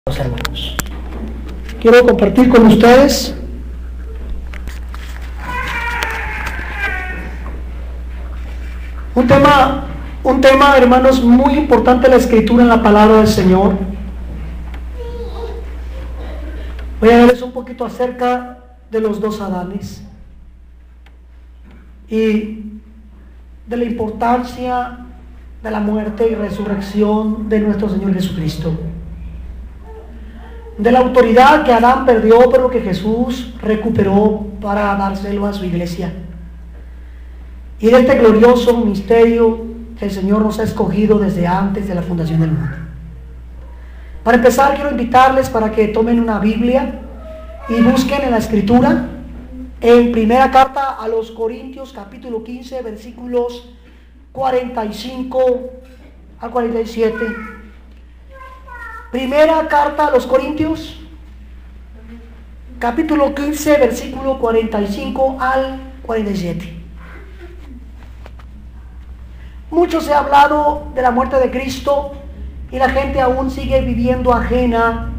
Hermanos, quiero compartir con ustedes un tema, hermanos, muy importante en la Escritura, en la palabra del Señor. Voy a hablarles un poquito acerca de los dos Adanes y de la importancia de la muerte y resurrección de nuestro Señor Jesucristo, de la autoridad que Adán perdió, pero que Jesús recuperó para dárselo a su iglesia, y de este glorioso misterio que el Señor nos ha escogido desde antes de la fundación del mundo. Para empezar, quiero invitarles para que tomen una Biblia y busquen en la Escritura, en primera carta a los Corintios, capítulo 15, versículos 45 al 47. Primera carta a los Corintios, capítulo 15, versículo 45 al 47. Mucho se ha hablado de la muerte de Cristo y la gente aún sigue viviendo ajena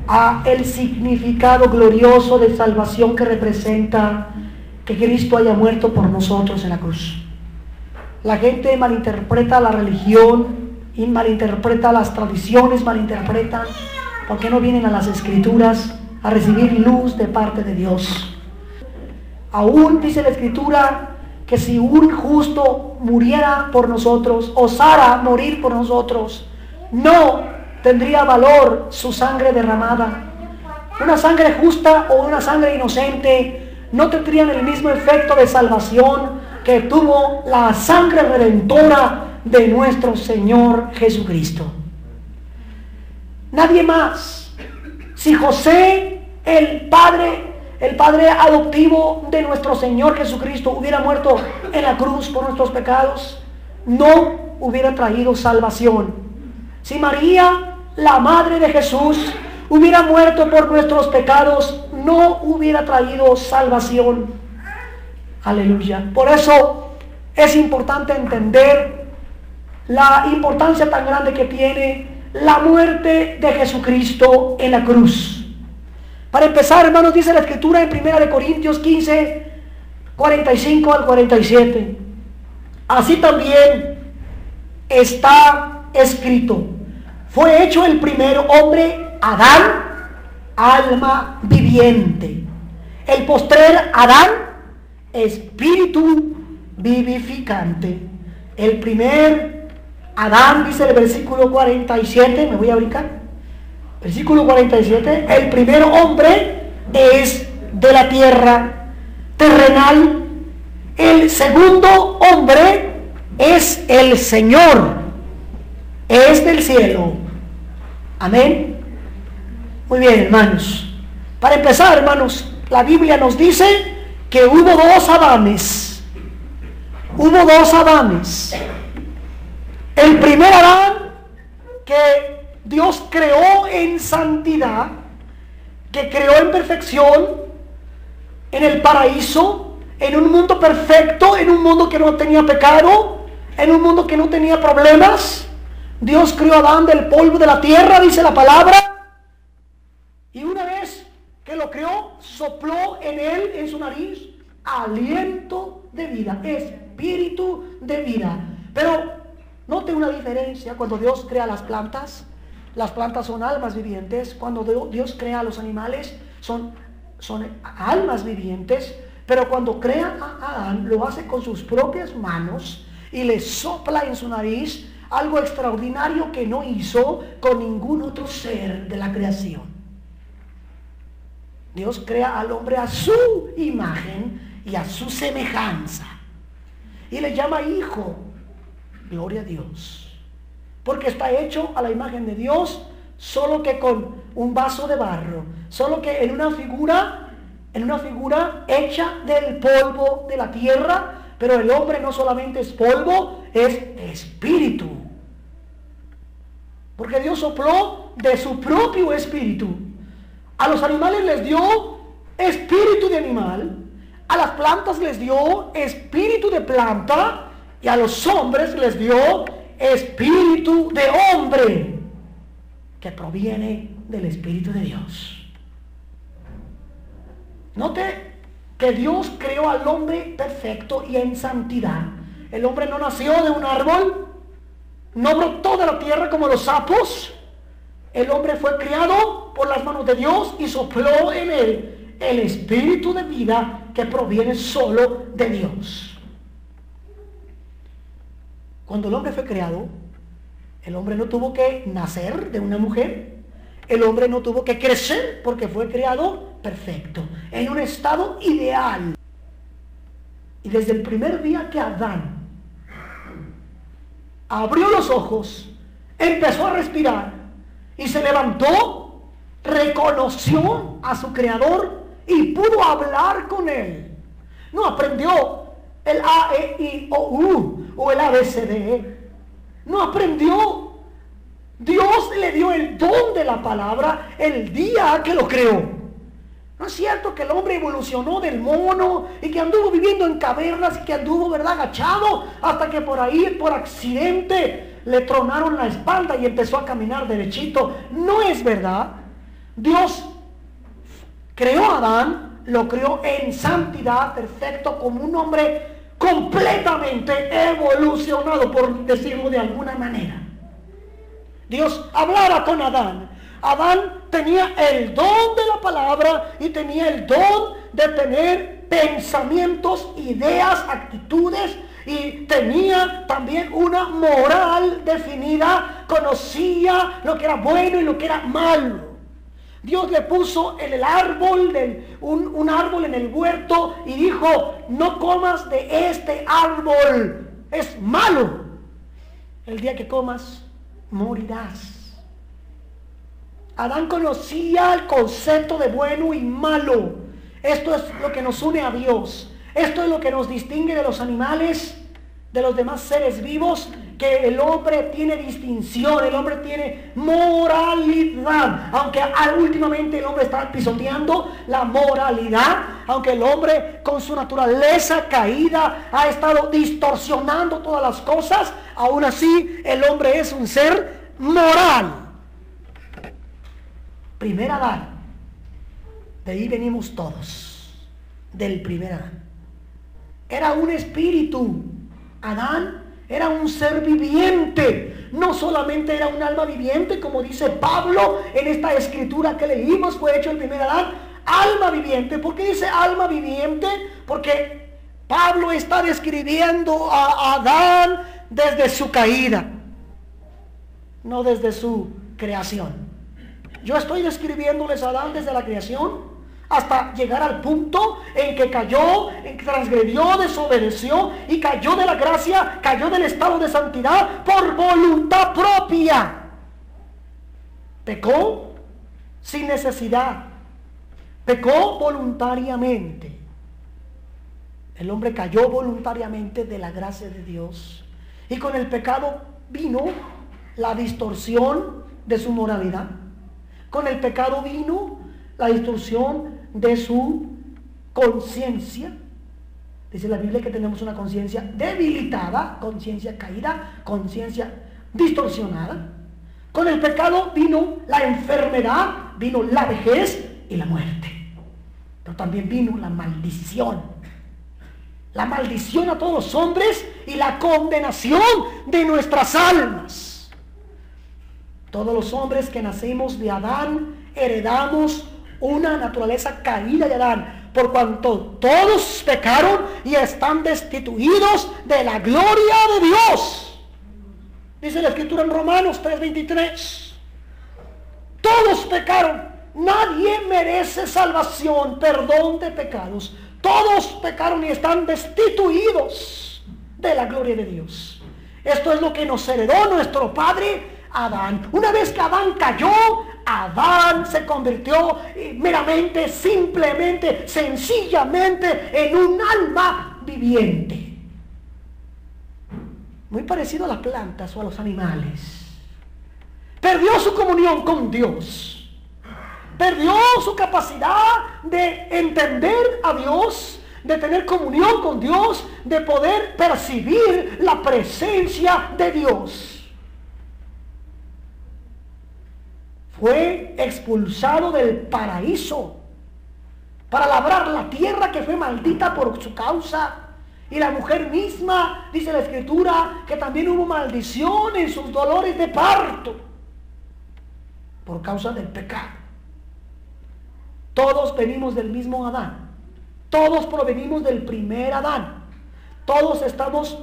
a el significado glorioso de salvación que representa que Cristo haya muerto por nosotros en la cruz. La gente malinterpreta la religión y malinterpreta las tradiciones, malinterpretan porque no vienen a las Escrituras a recibir luz de parte de Dios. Aún dice la Escritura que si un justo muriera por nosotros, osara morir por nosotros, no tendría valor su sangre derramada. Una sangre justa o una sangre inocente no tendrían el mismo efecto de salvación que tuvo la sangre redentora de nuestro Señor Jesucristo. Nadie más. Si José, el padre adoptivo de nuestro Señor Jesucristo, hubiera muerto en la cruz por nuestros pecados, no hubiera traído salvación. Si María, la madre de Jesús, hubiera muerto por nuestros pecados, no hubiera traído salvación. Aleluya. Por eso es importante entender la importancia tan grande que tiene la muerte de Jesucristo en la cruz. Para empezar, hermanos, dice la Escritura en 1 Corintios 15, 45 al 47. Así también está escrito: fue hecho el primer hombre, Adán, alma viviente. El postrer Adán, espíritu vivificante. El primer Adán, dice el versículo 47, me voy a brincar. Versículo 47, el primer hombre es de la tierra terrenal. El segundo hombre es el Señor, es del cielo. Amén. Muy bien, hermanos. Para empezar, hermanos, la Biblia nos dice que hubo dos Adanes. Hubo dos Adanes. El primer Adán, que Dios creó en santidad, que creó en perfección, en el paraíso, en un mundo perfecto, en un mundo que no tenía pecado, en un mundo que no tenía problemas. Dios creó a Adán del polvo de la tierra, dice la palabra, y una vez que lo creó, sopló en él, en su nariz, aliento de vida, espíritu de vida. Pero note una diferencia cuando Dios crea las plantas. Las plantas son almas vivientes. Cuando Dios crea a los animales, son almas vivientes. Pero cuando crea a Adán, lo hace con sus propias manos y le sopla en su nariz algo extraordinario que no hizo con ningún otro ser de la creación. Dios crea al hombre a su imagen y a su semejanza, y le llama hijo. Gloria a Dios. Porque está hecho a la imagen de Dios, solo que con un vaso de barro, solo que en una figura hecha del polvo de la tierra. Pero el hombre no solamente es polvo, es espíritu. Porque Dios sopló de su propio espíritu. A los animales les dio espíritu de animal, a las plantas les dio espíritu de planta, y a los hombres les dio espíritu de hombre, que proviene del Espíritu de Dios. Note que Dios creó al hombre perfecto y en santidad. El hombre no nació de un árbol, no brotó de la tierra como los sapos. El hombre fue criado por las manos de Dios y sopló en él el espíritu de vida que proviene solo de Dios. Cuando el hombre fue creado, el hombre no tuvo que nacer de una mujer. El hombre no tuvo que crecer porque fue creado perfecto, en un estado ideal. Y desde el primer día que Adán abrió los ojos, empezó a respirar y se levantó, reconoció a su creador y pudo hablar con él. No aprendió el A, E, I, O, U o el A, B, C, D, E. No aprendió. Dios le dio el don de la palabra el día que lo creó. No es cierto que el hombre evolucionó del mono y que anduvo viviendo en cavernas y que anduvo, ¿verdad?, agachado, hasta que por ahí, por accidente, le tronaron la espalda y empezó a caminar derechito. No es verdad. Dios creó a Adán, lo creó en santidad, perfecto, como un hombre completamente evolucionado, por decirlo de alguna manera. Dios hablaba con Adán. Adán tenía el don de la palabra y tenía el don de tener pensamientos, ideas, actitudes, y tenía también una moral definida. Conocía lo que era bueno y lo que era malo. Dios le puso en el árbol, un árbol en el huerto, y dijo: no comas de este árbol, es malo. El día que comas, morirás. Adán conocía el concepto de bueno y malo. Esto es lo que nos une a Dios. Esto es lo que nos distingue de los animales, de los demás seres vivos, que el hombre tiene distinción, el hombre tiene moralidad. Aunque últimamente el hombre está pisoteando la moralidad, aunque el hombre con su naturaleza caída ha estado distorsionando todas las cosas, aún así el hombre es un ser moral. Primer Adán, de ahí venimos todos, del primer Adán. Era un espíritu. Adán era un ser viviente, no solamente era un alma viviente, como dice Pablo en esta escritura que leímos, fue hecho el primer Adán, alma viviente. ¿Por qué dice alma viviente? Porque Pablo está describiendo a Adán desde su caída, no desde su creación. Yo estoy describiéndoles a Adán desde la creación hasta llegar al punto en que cayó, en que transgredió, desobedeció y cayó de la gracia, cayó del estado de santidad por voluntad propia. Pecó sin necesidad, pecó voluntariamente. El hombre cayó voluntariamente de la gracia de Dios, y con el pecado vino la distorsión de su moralidad. Con el pecado vino la distorsión de su conciencia. Dice la Biblia que tenemos una conciencia debilitada, conciencia caída, conciencia distorsionada. Con el pecado vino la enfermedad, vino la vejez y la muerte. Pero también vino la maldición. La maldición a todos los hombres y la condenación de nuestras almas. Todos los hombres que nacimos de Adán heredamos una naturaleza caída de Adán, por cuanto todos pecaron y están destituidos de la gloria de Dios. Dice la escritura en Romanos 3:23. Todos pecaron, nadie merece salvación, perdón de pecados. Todos pecaron y están destituidos de la gloria de Dios. Esto es lo que nos heredó nuestro padre Adán. Una vez que Adán cayó, Adán se convirtió meramente, simplemente, sencillamente en un alma viviente. Muy parecido a las plantas o a los animales. Perdió su comunión con Dios. Perdió su capacidad de entender a Dios, de tener comunión con Dios, de poder percibir la presencia de Dios. fue expulsado del paraíso para labrar la tierra que fue maldita por su causa. Y la mujer misma, dice la Escritura, que también hubo maldición en sus dolores de parto por causa del pecado. Todos venimos del mismo Adán. Todos provenimos del primer Adán. Todos estamos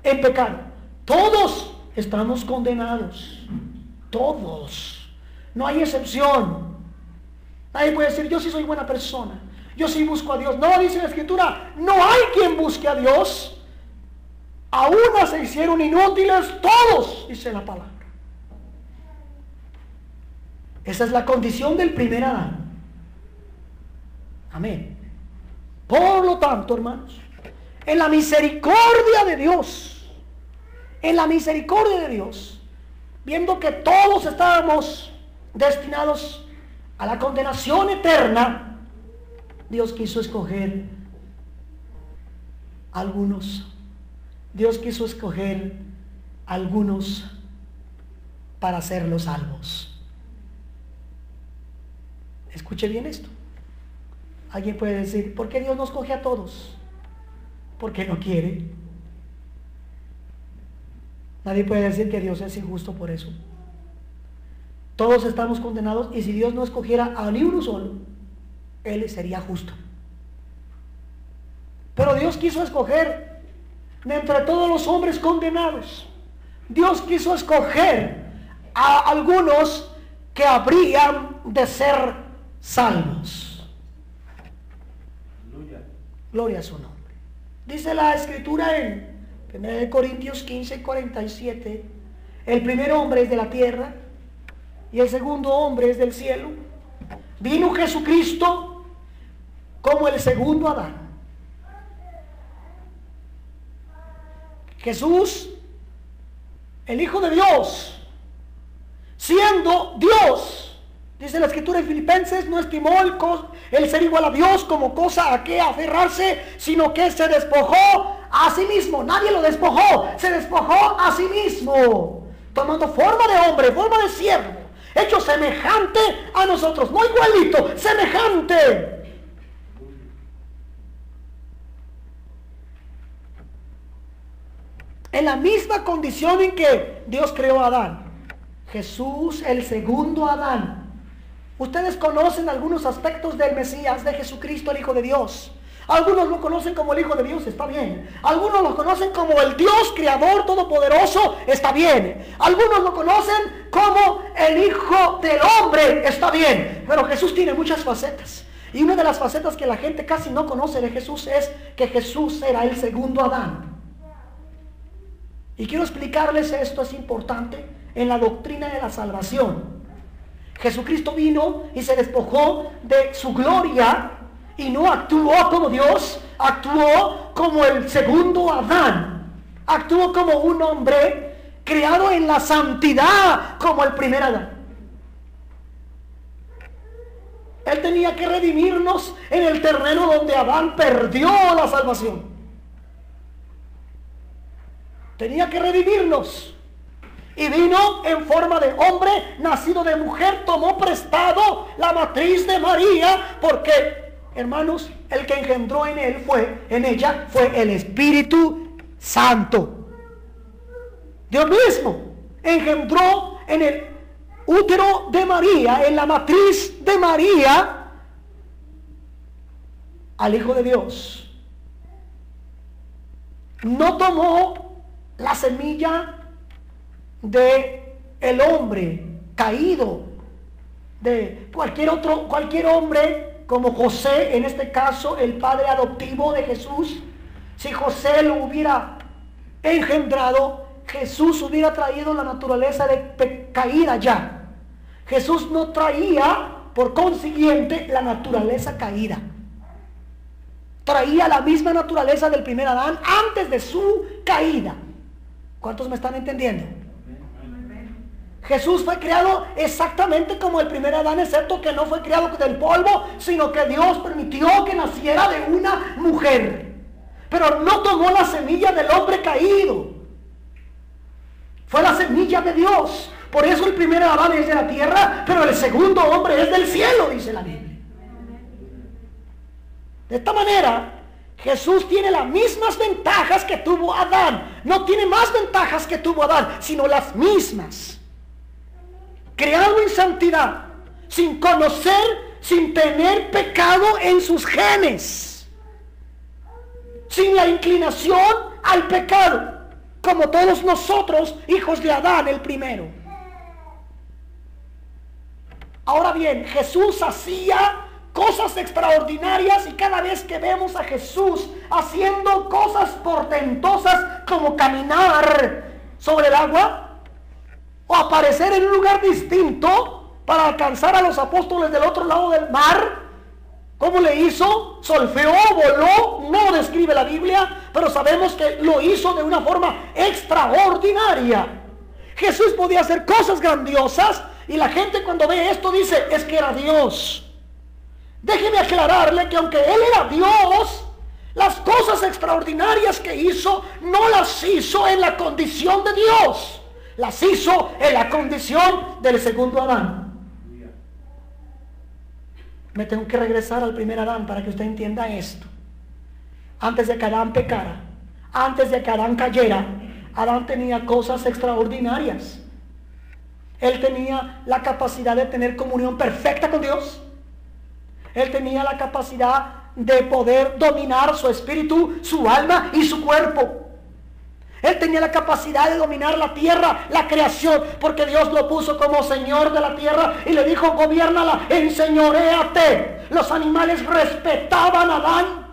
en pecado. Todos estamos condenados. Todos. No hay excepción. Nadie puede decir, yo sí soy buena persona, yo sí busco a Dios. No, dice la Escritura, no hay quien busque a Dios. A una se hicieron inútiles todos, dice la palabra. Esa es la condición del primer Adán. Amén. Por lo tanto, hermanos, en la misericordia de Dios, viendo que todos estábamos destinados a la condenación eterna, Dios quiso escoger algunos. Dios quiso escoger algunos para hacerlos salvos. Escuche bien esto. Alguien puede decir, ¿por qué Dios no escoge a todos? Porque no quiere. Nadie puede decir que Dios es injusto por eso. Todos estamos condenados, y si Dios no escogiera a ni uno solo, Él sería justo. Pero Dios quiso escoger de entre todos los hombres condenados. Dios quiso escoger a algunos que habrían de ser salvos. Gloria a su nombre. Dice la Escritura en 1 Corintios 15:47, el primer hombre es de la tierra y el segundo hombre es del cielo. Vino Jesucristo como el segundo Adán. Jesús, el Hijo de Dios, siendo Dios, dice la Escritura en Filipenses, no estimó el ser igual a Dios como cosa a que aferrarse, sino que se despojó a sí mismo. Nadie lo despojó, se despojó a sí mismo, tomando forma de hombre, forma de siervo, hecho semejante a nosotros, no igualito, semejante. En la misma condición en que Dios creó a Adán, Jesús, el segundo Adán. Ustedes conocen algunos aspectos del Mesías, de Jesucristo, el Hijo de Dios. Algunos lo conocen como el Hijo de Dios, está bien. Algunos lo conocen como el Dios Creador Todopoderoso, está bien. Algunos lo conocen como el Hijo del Hombre, está bien. Pero Jesús tiene muchas facetas. Y una de las facetas que la gente casi no conoce de Jesús es que Jesús era el segundo Adán. Y quiero explicarles esto, es importante, en la doctrina de la salvación. Jesucristo vino y se despojó de su gloria y no actuó como Dios, actuó como el segundo Adán, actuó como un hombre creado en la santidad como el primer Adán. Él tenía que redimirnos en el terreno donde Adán perdió la salvación. Tenía que redimirnos. Y vino en forma de hombre, nacido de mujer, tomó prestado la matriz de María, porque, hermanos, el que engendró en ella fue el Espíritu Santo. Dios mismo engendró en el útero de María, en la matriz de María, al Hijo de Dios. No tomó la semilla de el hombre caído, de cualquier hombre, como José, en este caso el padre adoptivo de Jesús. Si José lo hubiera engendrado, Jesús hubiera traído la naturaleza de caída ya. Jesús no traía, por consiguiente, la naturaleza caída. Traía la misma naturaleza del primer Adán antes de su caída. ¿Cuántos me están entendiendo? Jesús fue creado exactamente como el primer Adán, excepto que no fue creado del polvo, sino que Dios permitió que naciera de una mujer. Pero no tomó la semilla del hombre caído. Fue la semilla de Dios. Por eso el primer Adán es de la tierra, pero el segundo hombre es del cielo, dice la Biblia. De esta manera, Jesús tiene las mismas ventajas que tuvo Adán. No tiene más ventajas que tuvo Adán, sino las mismas. Creado en santidad, sin conocer, sin tener pecado en sus genes, sin la inclinación al pecado, como todos nosotros, hijos de Adán, el primero. Ahora bien, Jesús hacía cosas extraordinarias, y cada vez que vemos a Jesús haciendo cosas portentosas como caminar sobre el agua o aparecer en un lugar distinto para alcanzar a los apóstoles del otro lado del mar, ¿cómo le hizo? Solfeó, voló, no describe la Biblia, pero sabemos que lo hizo de una forma extraordinaria. Jesús podía hacer cosas grandiosas, y la gente cuando ve esto dice, es que era Dios. Déjeme aclararle que aunque Él era Dios, las cosas extraordinarias que hizo, no las hizo en la condición de Dios, las hizo en la condición del segundo Adán. Me tengo que regresar al primer Adán para que usted entienda esto. Antes de que Adán pecara, antes de que Adán cayera, Adán tenía cosas extraordinarias. Él tenía la capacidad de tener comunión perfecta con Dios. Él tenía la capacidad de poder dominar su espíritu, su alma y su cuerpo. Él tenía la capacidad de dominar la tierra, la creación, porque Dios lo puso como Señor de la tierra y le dijo, gobiérnala, enseñoréate. Los animales respetaban a Adán.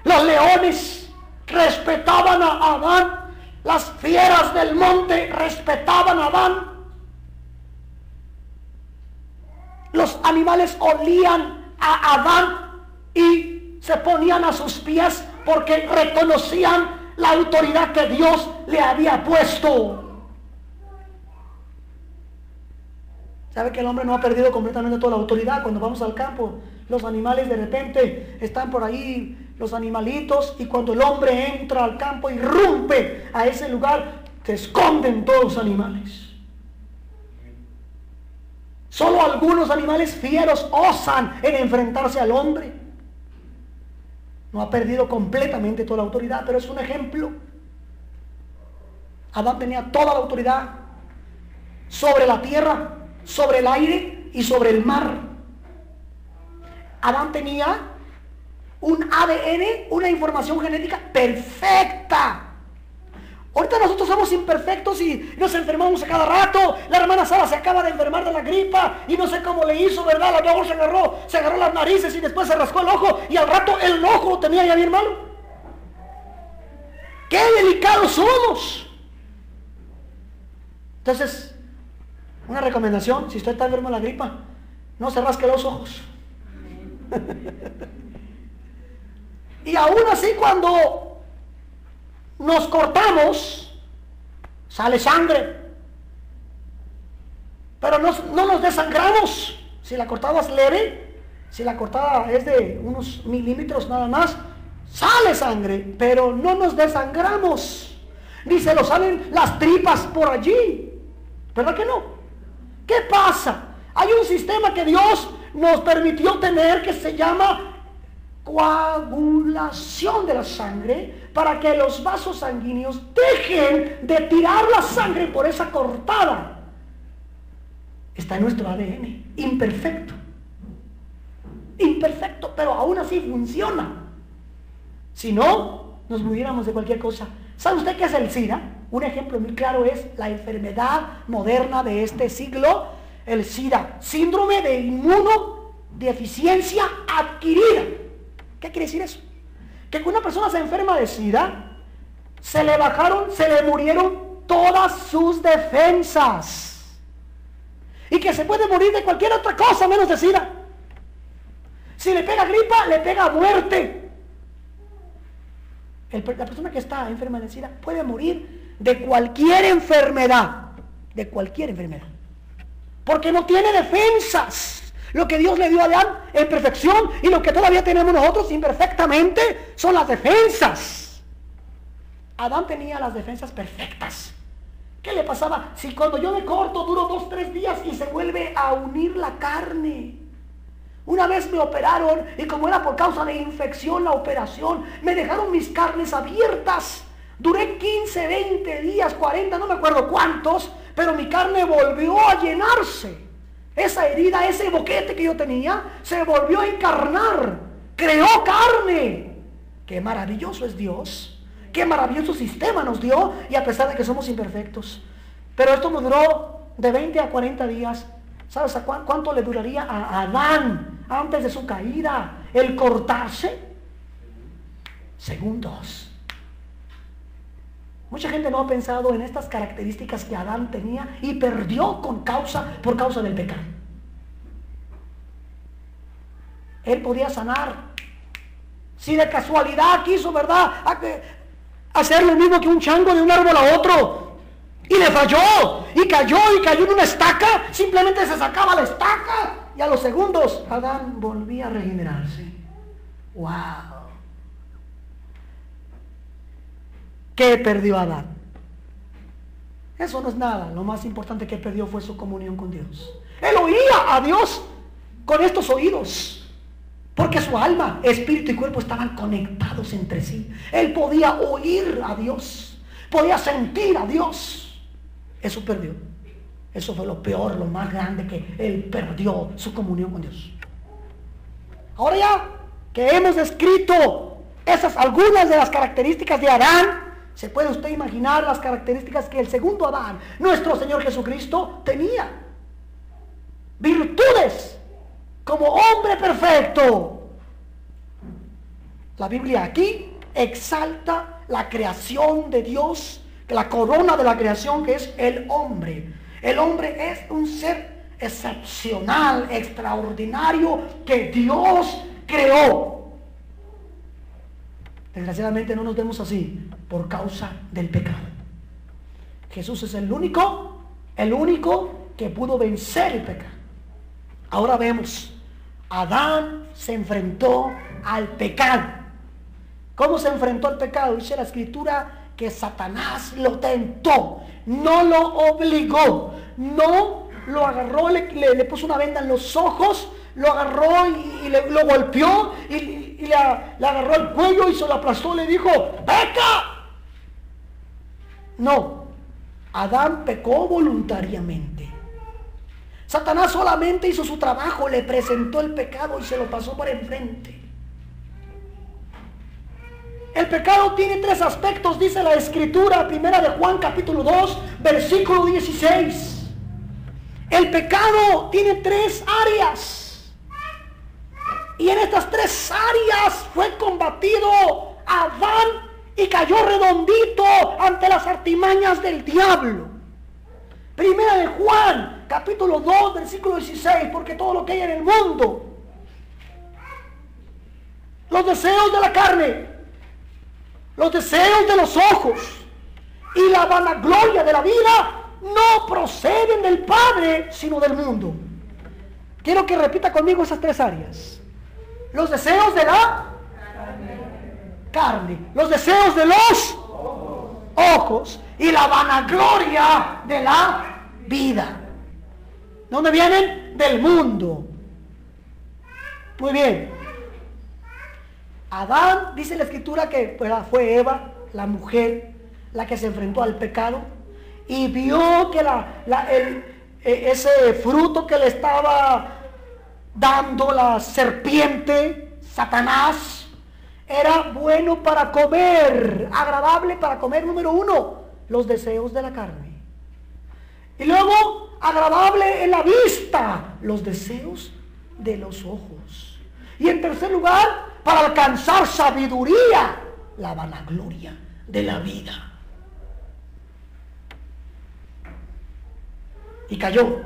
Los leones respetaban a Adán. Las fieras del monte respetaban a Adán. Los animales olían a Adán y se ponían a sus pies porque reconocían la autoridad que Dios le había puesto. ¿Sabe que el hombre no ha perdido completamente toda la autoridad? Cuando vamos al campo, los animales de repente están por ahí, los animalitos, y cuando el hombre entra al campo y irrumpe a ese lugar, se esconden todos los animales. Solo algunos animales fieros osan en enfrentarse al hombre. No ha perdido completamente toda la autoridad, pero es un ejemplo. Adán tenía toda la autoridad sobre la tierra, sobre el aire y sobre el mar. Adán tenía un ADN, una información genética perfecta. Ahorita nosotros somos imperfectos y nos enfermamos a cada rato. La hermana Sara se acaba de enfermar de la gripa y no sé cómo le hizo, ¿verdad? A lo mejor se agarró las narices y después se rascó el ojo y al rato el ojo lo tenía ya bien malo. ¡Qué delicados somos! Entonces, una recomendación, si usted está enfermo de la gripa, no se rasque los ojos. Y aún así, cuando nos cortamos, sale sangre, pero no nos desangramos. Si la cortada es leve, si la cortada es de unos milímetros nada más, sale sangre, pero no nos desangramos, ni se nos salen las tripas por allí, ¿verdad que no? ¿Qué pasa? Hay un sistema que Dios nos permitió tener que se llama coagulación de la sangre, para que los vasos sanguíneos dejen de tirar la sangre por esa cortada. Está en nuestro ADN, imperfecto, pero aún así funciona. Si no, nos muriéramos de cualquier cosa. ¿Sabe usted qué es el SIDA? Un ejemplo muy claro es la enfermedad moderna de este siglo, el SIDA, síndrome de inmunodeficiencia adquirida. ¿Qué quiere decir eso? Que cuando una persona se enferma de SIDA, se le murieron todas sus defensas. Y que se puede morir de cualquier otra cosa menos de SIDA. Si le pega gripa, le pega muerte. La persona que está enferma de SIDA puede morir de cualquier enfermedad. De cualquier enfermedad. Porque no tiene defensas. Lo que Dios le dio a Adán en perfección y lo que todavía tenemos nosotros imperfectamente son las defensas. Adán tenía las defensas perfectas. ¿Qué le pasaba? Si cuando yo me corto duro 2, 3 días y se vuelve a unir la carne. Una vez me operaron y como era por causa de infección la operación, me dejaron mis carnes abiertas. Duré 15, 20 días, 40, no me acuerdo cuántos, pero mi carne volvió a llenarse. Esa herida, ese boquete que yo tenía, se volvió a encarnar. Creó carne. Qué maravilloso es Dios. Qué maravilloso sistema nos dio, y a pesar de que somos imperfectos. Pero esto nos duró de 20 a 40 días. ¿Sabes a cuánto le duraría a Adán antes de su caída el cortarse? Segundos. Mucha gente no ha pensado en estas características que Adán tenía y perdió por causa del pecado. Él podía sanar. Si de casualidad quiso, ¿verdad?, hacer lo mismo que un chango de un árbol a otro, y le falló, y cayó en una estaca, simplemente se sacaba la estaca, y a los segundos Adán volvía a regenerarse. ¡Wow! ¿Qué perdió Adán? Eso no es nada. Lo más importante que perdió fue su comunión con Dios. Él oía a Dios con estos oídos, porque su alma, espíritu y cuerpo estaban conectados entre sí. Él podía oír a Dios, podía sentir a Dios. Eso perdió. Eso fue lo peor, lo más grande, que él perdió su comunión con Dios. Ahora ya que hemos descrito algunas de las características de Adán, se puede usted imaginar las características que el segundo Adán, nuestro Señor Jesucristo, tenía. Virtudes como hombre perfecto. La Biblia aquí exalta la creación de Dios, la corona de la creación, que es el hombre. El hombre es un ser excepcional, extraordinario, que Dios creó. Desgraciadamente no nos vemos así por causa del pecado. Jesús es el único que pudo vencer el pecado. Ahora vemos, Adán se enfrentó al pecado. ¿Cómo se enfrentó al pecado? Dice la Escritura que Satanás lo tentó, no lo obligó, no lo agarró, le puso una venda en los ojos, lo agarró y lo golpeó y le agarró el cuello y se lo aplastó y le dijo: ¡peca! No, Adán pecó voluntariamente. Satanás solamente hizo su trabajo, le presentó el pecado y se lo pasó por enfrente. El pecado tiene 3 aspectos, dice la Escritura, primera de Juan capítulo 2, versículo 16. El pecado tiene 3 áreas. Y en estas 3 áreas fue combatido Adán y cayó redondito ante las artimañas del diablo. Primera de Juan capítulo 2, versículo 16, porque todo lo que hay en el mundo, los deseos de la carne, los deseos de los ojos y la vanagloria de la vida no proceden del Padre, sino del mundo. Quiero que repita conmigo esas 3 áreas. Los deseos de la carne, los deseos de los ojos y la vanagloria de la vida. ¿De dónde vienen? Del mundo. Muy bien. Adán, dice la Escritura que fue Eva, la mujer, la que se enfrentó al pecado y vio que ese fruto que le estaba dando la serpiente, Satanás, era bueno para comer, agradable para comer. Número 1, los deseos de la carne. Y luego, agradable en la vista, los deseos de los ojos. Y en tercer lugar, para alcanzar sabiduría, la vanagloria de la vida. Y cayó,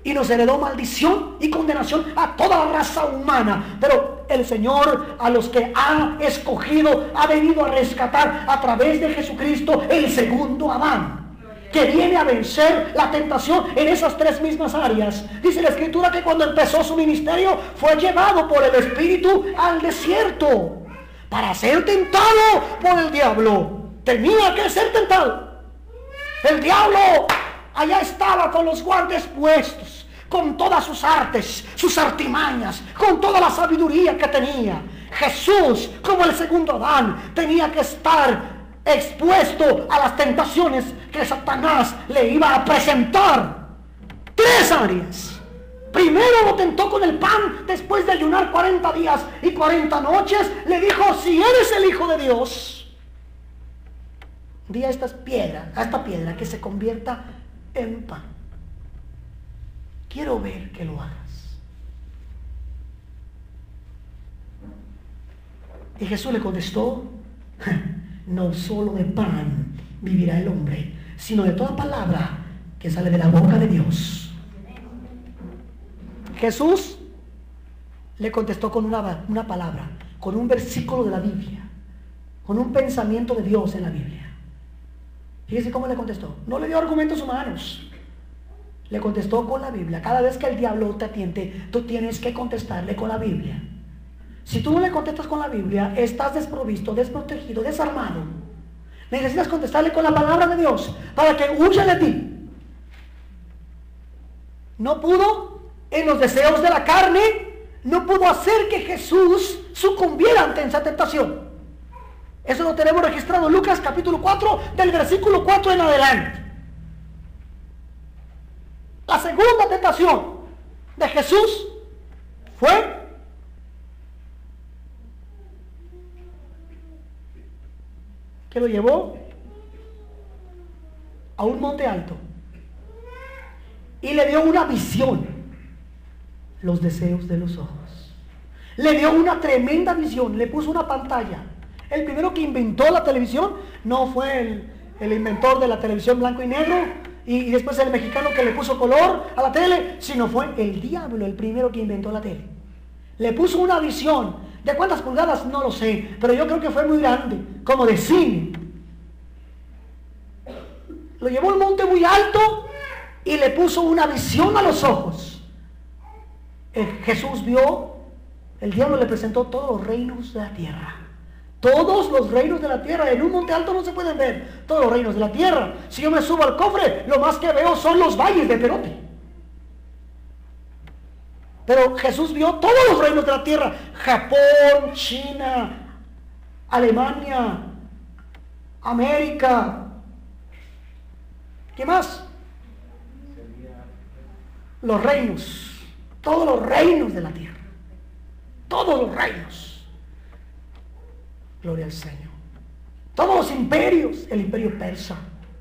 y nos heredó maldición y condenación a toda la raza humana. Pero el Señor, a los que ha escogido, ha venido a rescatar a través de Jesucristo, el segundo Adán, que viene a vencer la tentación en esas 3 mismas áreas. Dice la Escritura que cuando empezó su ministerio fue llevado por el Espíritu al desierto para ser tentado por el diablo. Tenía que ser tentado. El diablo allá estaba con los guantes puestos, con todas sus artes, sus artimañas, con toda la sabiduría que tenía. Jesús, como el segundo Adán, tenía que estar expuesto a las tentaciones que Satanás le iba a presentar. 3 áreas. Primero lo tentó con el pan, después de ayunar 40 días y 40 noches, le dijo: si eres el Hijo de Dios, di a esta piedra que se convierta en pan. Quiero ver que lo hagas. Y Jesús le contestó: no solo de pan vivirá el hombre, sino de toda palabra que sale de la boca de Dios. Jesús le contestó con una palabra, con un versículo de la Biblia, con un pensamiento de Dios en la Biblia. Fíjese cómo le contestó. No le dio argumentos humanos, le contestó con la Biblia. Cada vez que el diablo te atiente, tú tienes que contestarle con la Biblia. Si tú no le contestas con la Biblia, estás desprovisto, desprotegido, desarmado. Necesitas contestarle con la palabra de Dios para que huya de ti. No pudo en los deseos de la carne, no pudo hacer que Jesús sucumbiera ante esa tentación. Eso lo tenemos registrado en Lucas capítulo 4, del versículo 4 en adelante. La segunda tentación de Jesús fue que lo llevó a un monte alto y le dio una visión, los deseos de los ojos. Le dio una tremenda visión, le puso una pantalla. El primero que inventó la televisión no fue el inventor de la televisión blanco y negro y después el mexicano que le puso color a la tele, sino fue el diablo el primero que inventó la tele. Le puso una visión. ¿De cuántas pulgadas? No lo sé, pero yo creo que fue muy grande, como de cine. Lo llevó a un monte muy alto y le puso una visión a los ojos. Jesús vio, el diablo le presentó todos los reinos de la tierra. Todos los reinos de la tierra. En un monte alto no se pueden ver todos los reinos de la tierra. Si yo me subo al cofre, lo más que veo son los valles de Perote. Pero Jesús vio todos los reinos de la tierra: Japón, China, Alemania, América. ¿Qué más? Los reinos. Todos los reinos de la tierra. Todos los reinos. Gloria al Señor. Todos los imperios. El imperio persa,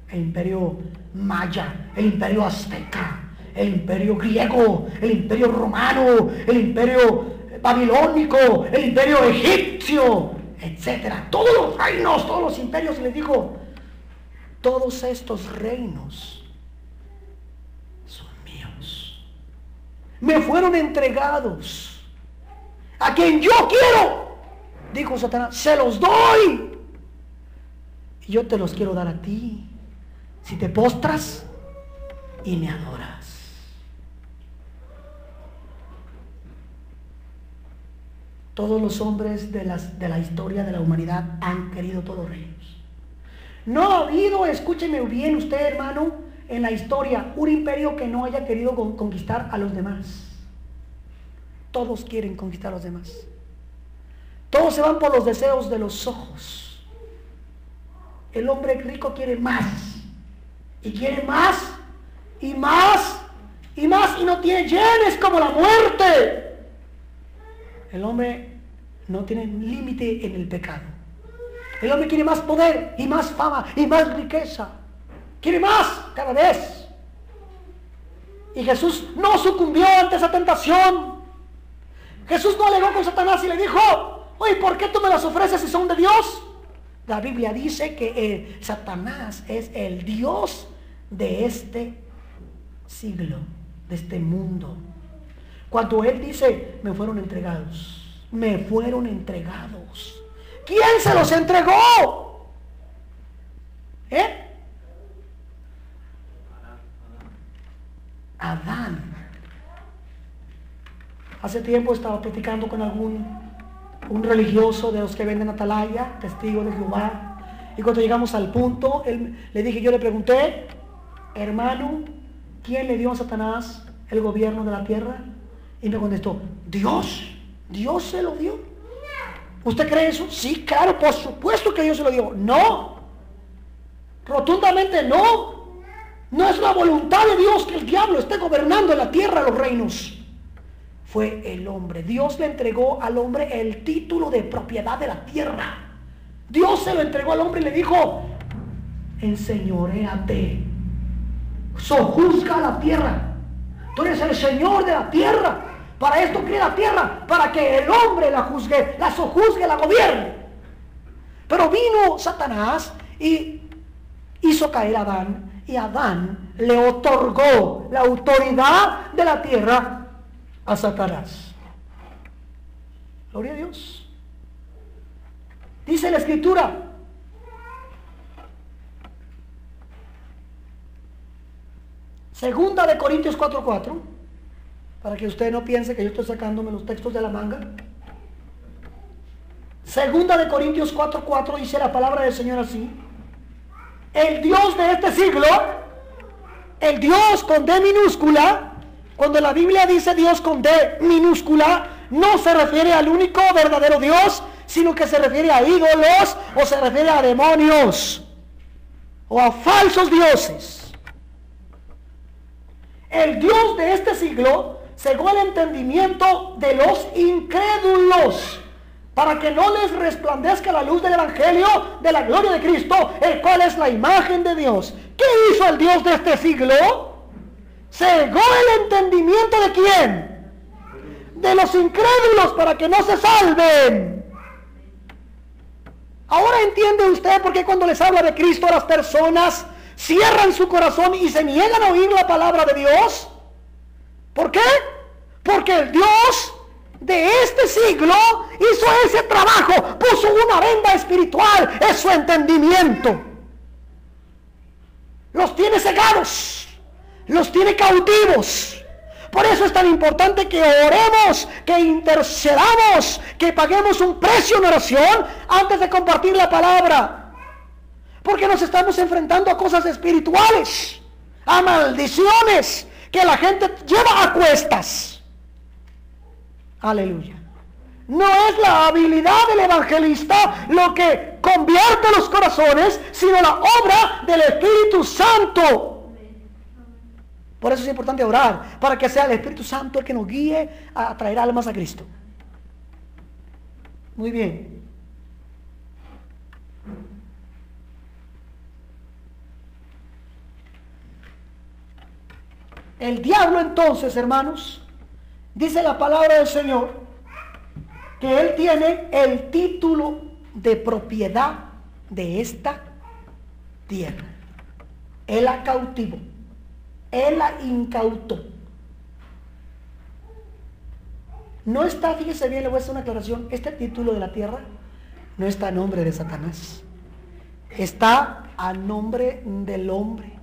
el imperio maya, el imperio azteca, el imperio griego, el imperio romano, el imperio babilónico, el imperio egipcio, etcétera. Todos los reinos, todos los imperios. Y les dijo: todos estos reinos son míos. Me fueron entregados. A quien yo quiero, dijo Satanás, se los doy. Y yo te los quiero dar a ti, si te postras y me adoras. Todos los hombres de la historia de la humanidad han querido todos reinos. No ha habido, escúcheme bien usted, hermano, en la historia un imperio que no haya querido conquistar a los demás. Todos quieren conquistar a los demás. Todos se van por los deseos de los ojos. El hombre rico quiere más, y quiere más, y más, y más, y no tiene yenes como la muerte. El hombre no tiene límite en el pecado. El hombre quiere más poder, y más fama, y más riqueza. Quiere más cada vez. Y Jesús no sucumbió ante esa tentación. Jesús no alegó con Satanás y le dijo: oye, ¿por qué tú me las ofreces si son de Dios? La Biblia dice que Satanás es el Dios de este siglo, de este mundo. Cuando él dice: me fueron entregados, me fueron entregados. ¿Quién se los entregó? Adán. Hace tiempo estaba platicando con un religioso de los que venden atalaya, testigo de Jehová, Y cuando llegamos al punto, yo le pregunté, hermano, ¿quién le dio a Satanás el gobierno de la tierra? Y me contestó, Dios se lo dio. ¿Usted cree eso? Sí, claro, por supuesto que Dios se lo dio. No, rotundamente no. No es la voluntad de Dios que el diablo esté gobernando en la tierra los reinos. Fue el hombre. Dios le entregó al hombre el título de propiedad de la tierra. Dios se lo entregó al hombre y le dijo, enseñoréate, sojuzga la tierra. Tú eres el Señor de la tierra. Para esto creé la tierra, para que el hombre la juzgue, la sojuzgue, la gobierne. Pero vino Satanás y hizo caer a Adán. Y Adán le otorgó la autoridad de la tierra a Satanás. Gloria a Dios. Dice la Escritura, Segunda de Corintios 4:4, para que usted no piense que yo estoy sacándome los textos de la manga. Segunda de Corintios 4:4 dice la palabra del Señor así: el Dios de este siglo, el Dios con D minúscula, cuando la Biblia dice Dios con D minúscula, no se refiere al único verdadero Dios, sino que se refiere a ídolos, o se refiere a demonios, o a falsos dioses. El Dios de este siglo cegó el entendimiento de los incrédulos, para que no les resplandezca la luz del Evangelio de la gloria de Cristo, el cual es la imagen de Dios. ¿Qué hizo el Dios de este siglo? Cegó el entendimiento ¿de quién? De los incrédulos, para que no se salven. Ahora entiende usted por qué cuando les habla de Cristo las personas cierran su corazón y se niegan a oír la palabra de Dios. ¿Por qué? Porque el Dios de este siglo hizo ese trabajo, puso una venda espiritual en su entendimiento, los tiene cegados, los tiene cautivos. Por eso es tan importante que oremos, que intercedamos, que paguemos un precio en oración antes de compartir la palabra, porque nos estamos enfrentando a cosas espirituales, a maldiciones que la gente lleva a cuestas. Aleluya. No es la habilidad del evangelista lo que convierte los corazones, sino la obra del Espíritu Santo. Por eso es importante orar, para que sea el Espíritu Santo el que nos guíe a traer almas a Cristo. Muy bien. El diablo entonces, hermanos, dice la palabra del Señor que él tiene el título de propiedad de esta tierra. Él la cautivó, él la incautó. No está, fíjese bien, le voy a hacer una aclaración, este título de la tierra no está a nombre de Satanás, está a nombre del hombre.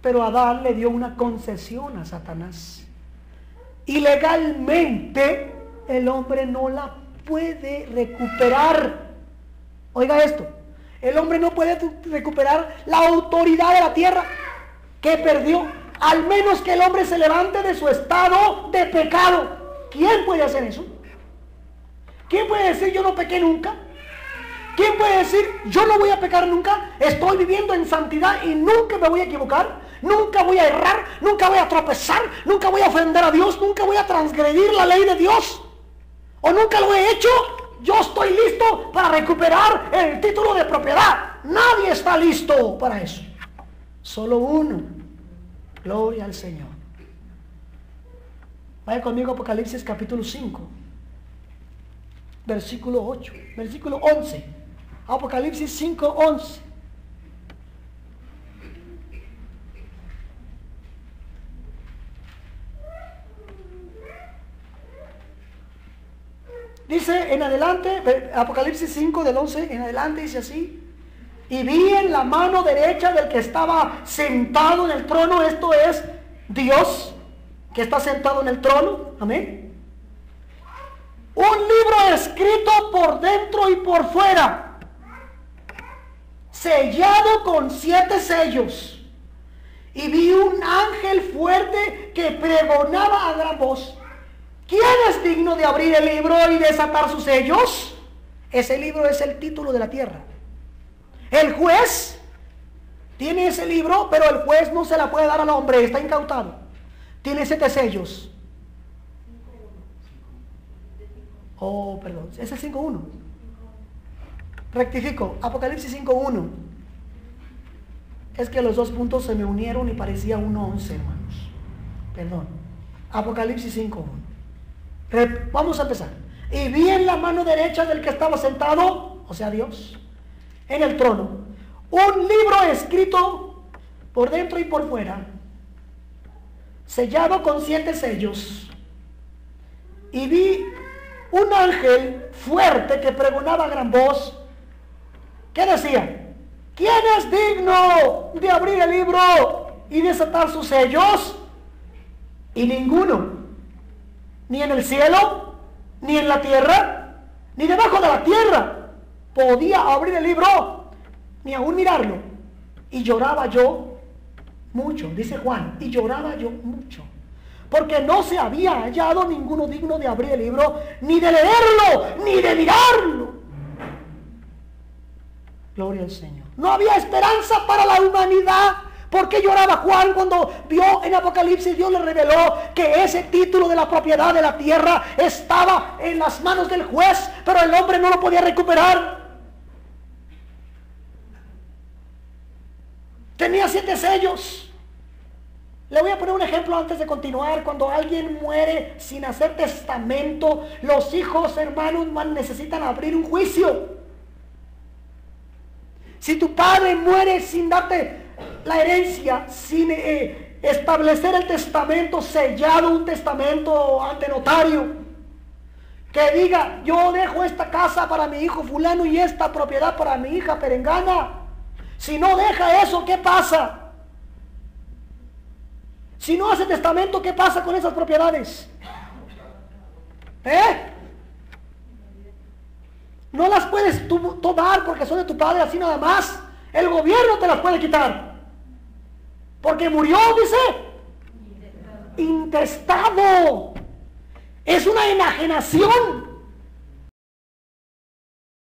Pero Adán le dio una concesión a Satanás. Y legalmente el hombre no la puede recuperar. Oiga esto, el hombre no puede recuperar la autoridad de la tierra que perdió, al menos que el hombre se levante de su estado de pecado. ¿Quién puede hacer eso? ¿Quién puede decir yo no pequé nunca? ¿Quién puede decir yo no voy a pecar nunca? Estoy viviendo en santidad y nunca me voy a equivocar. Nunca voy a errar, nunca voy a tropezar, nunca voy a ofender a Dios, nunca voy a transgredir la ley de Dios, o nunca lo he hecho. Yo estoy listo para recuperar el título de propiedad. Nadie está listo para eso, solo uno. Gloria al Señor. Vaya conmigo a Apocalipsis capítulo 5, versículo 8, versículo 11. Apocalipsis 5, 11. Dice en adelante, Apocalipsis 5 del 11 en adelante, dice así: y vi en la mano derecha del que estaba sentado en el trono, esto es Dios, que está sentado en el trono, amén, un libro escrito por dentro y por fuera, sellado con 7 sellos. Y vi un ángel fuerte que pregonaba a gran voz: ¿quién es digno de abrir el libro y desatar sus sellos? Ese libro es el título de la tierra. El juez tiene ese libro, pero el juez no se la puede dar al hombre, está incautado. Tiene 7 sellos. Oh, perdón, es el 5.1. Rectifico, Apocalipsis 5.1. Es que los 2 puntos se me unieron y parecía 1.11, hermanos. Perdón. Apocalipsis 5.1. Vamos a empezar. Y vi en la mano derecha del que estaba sentado, o sea Dios, en el trono, un libro escrito por dentro y por fuera, sellado con 7 sellos. Y vi un ángel fuerte que pregonaba a gran voz. ¿Qué decía? ¿Quién es digno de abrir el libro y desatar sus sellos? Y ninguno, ni en el cielo, ni en la tierra, ni debajo de la tierra, podía abrir el libro, ni aún mirarlo. Y lloraba yo mucho, dice Juan, y lloraba yo mucho, porque no se había hallado ninguno digno de abrir el libro, ni de leerlo, ni de mirarlo. Gloria al Señor. No había esperanza para la humanidad. ¿Por qué lloraba Juan cuando vio en Apocalipsis? Dios le reveló que ese título de la propiedad de la tierra estaba en las manos del juez, pero el hombre no lo podía recuperar. Tenía 7 sellos. Le voy a poner un ejemplo antes de continuar. Cuando alguien muere sin hacer testamento, los hijos, hermanos, necesitan abrir un juicio. Si tu padre muere sin darte la herencia, sin establecer el testamento, sellado un testamento ante notario, que diga: yo dejo esta casa para mi hijo fulano y esta propiedad para mi hija perengana. Si no deja eso, ¿qué pasa? Si no hace testamento, ¿qué pasa con esas propiedades? No las puedes tomar porque son de tu padre así nada más. El gobierno te las puede quitar. Porque murió, dice, intestado. Es una enajenación.